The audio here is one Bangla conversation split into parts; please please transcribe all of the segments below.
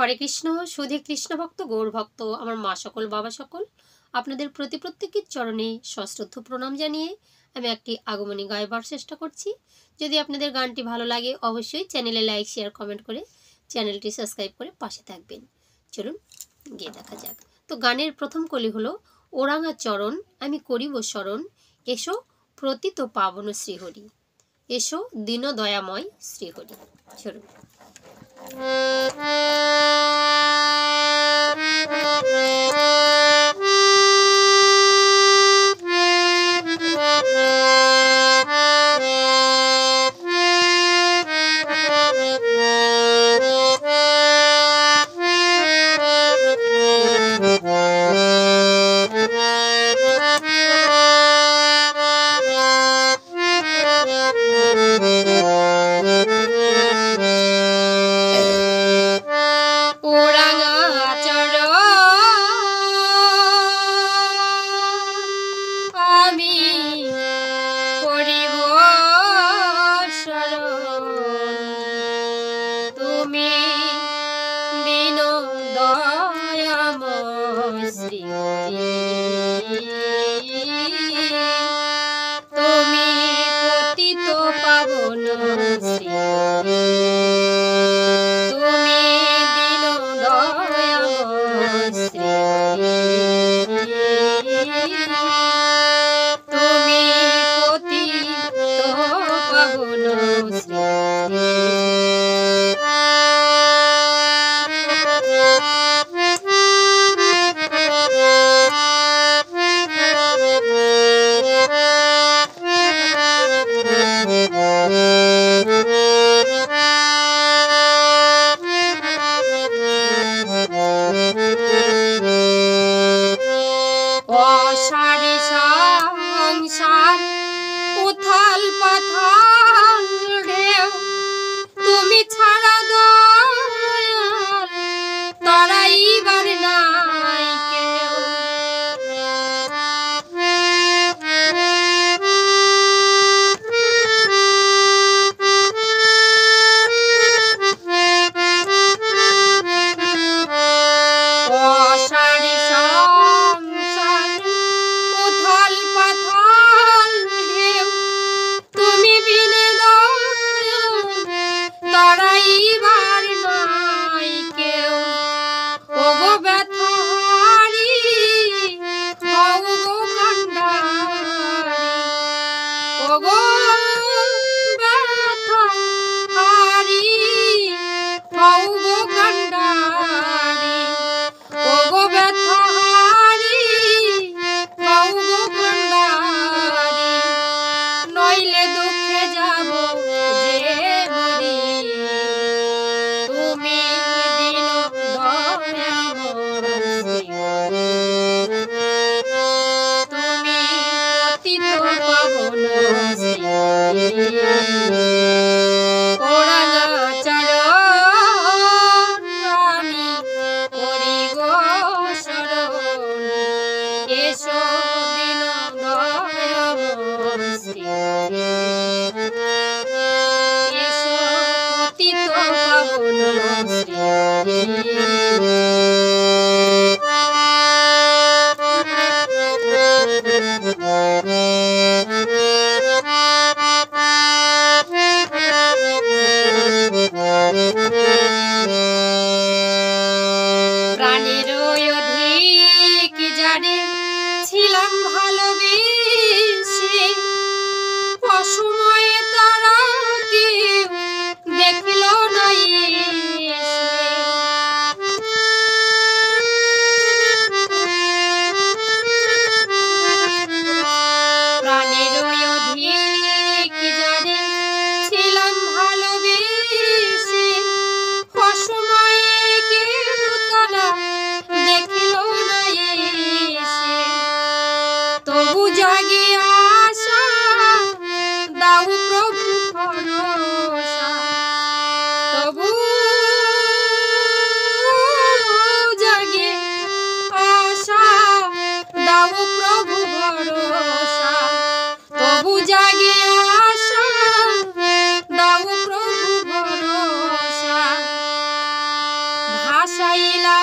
হরে কৃষ্ণ। সুধী কৃষ্ণ ভক্ত, গৌর ভক্ত, আমার মা সকল, বাবা সকল, আপনাদের প্রত্যেকের চরণে সশ্রদ্ধ প্রণাম জানিয়ে আমি একটি আগমনী গাইবার চেষ্টা করছি। যদি আপনাদের গানটি ভালো লাগে অবশ্যই চ্যানেলে লাইক, শেয়ার, কমেন্ট করে চ্যানেলটি সাবস্ক্রাইব করে পাশে থাকবেন। চলুন গিয়ে দেখা যাক। তো গানের প্রথম কলি হলো, ওরাঙা চরণ আমি করিব স্মরণ, এসো প্রতীত পাবন শ্রীহরি, এসো দীন দয়াময় শ্রীহরি। চলুন।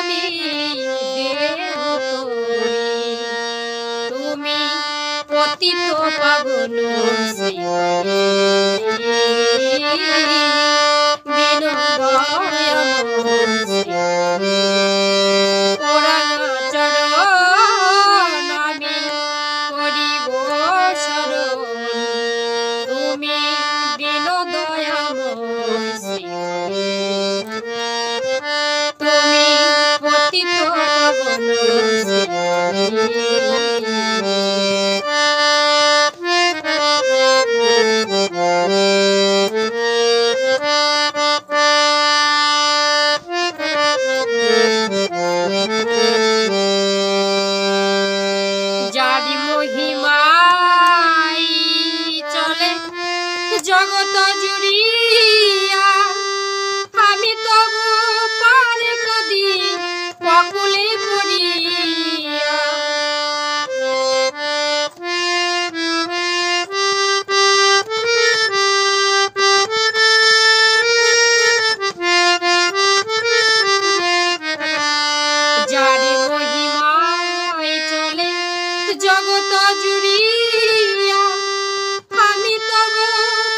আমি দেহ তোরি, তুমি পতিত পাবন শ্রীহরি, বিনোদয় মন শ্রীহরি। ওরাঙা চরণ আমি করিব শরণ, তুমি বিনোদয় মন শ্রীহরি, তুমি পতিত পাবন শ্রীহরি। যারি মহিমায় চলে জগত জুড়িয়া, আমি তবু পার কদি পকুলে পড়িয়া। যারি মহিমায় চলে জগত জুড়িয়া, আমি তবু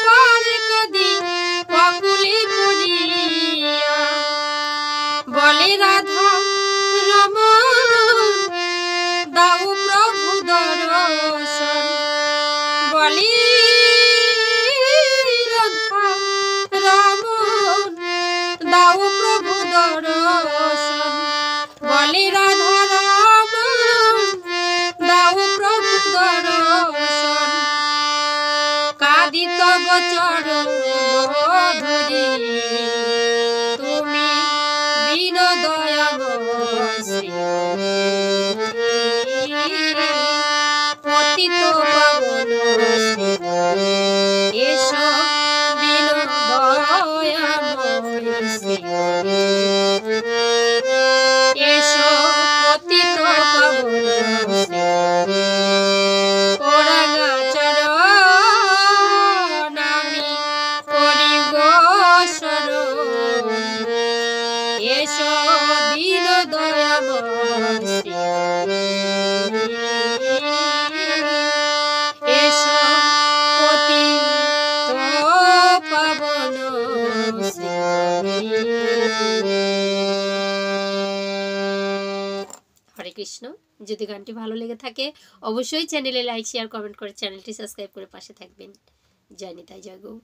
পার কদি পকুলে পড়িয়া। বলে রাধা রমণ দাও প্রভু দর্শন, বলি রাধা রমণ দাও প্রভু দর্শন, বলি রাধা রমণ দাও প্রভু দর্শন। কাঁদি তব চরণ ধরি, তুমি বিনোদয় মন শ্রীহরি, পতিত পাবন শ্রীহরি। এসো বিনোদয় মন শ্রীহরি, এসো পতিত পাবন শ্রীহরি। ওরাঙা চরণ আমি করিব শরণ, এসো দীনদয় মন শ্রীহরি, এসো পতিত পাবন শ্রীহরি। হরে কৃষ্ণ। যদি গানটি ভালো লেগে থাকে অবশ্যই চ্যানেলে লাইক শেয়ার কমেন্ট করে চ্যানেলটি সাবস্ক্রাইব করে পাশে থাকবেন। জয় নিতাই, জয় গৌর।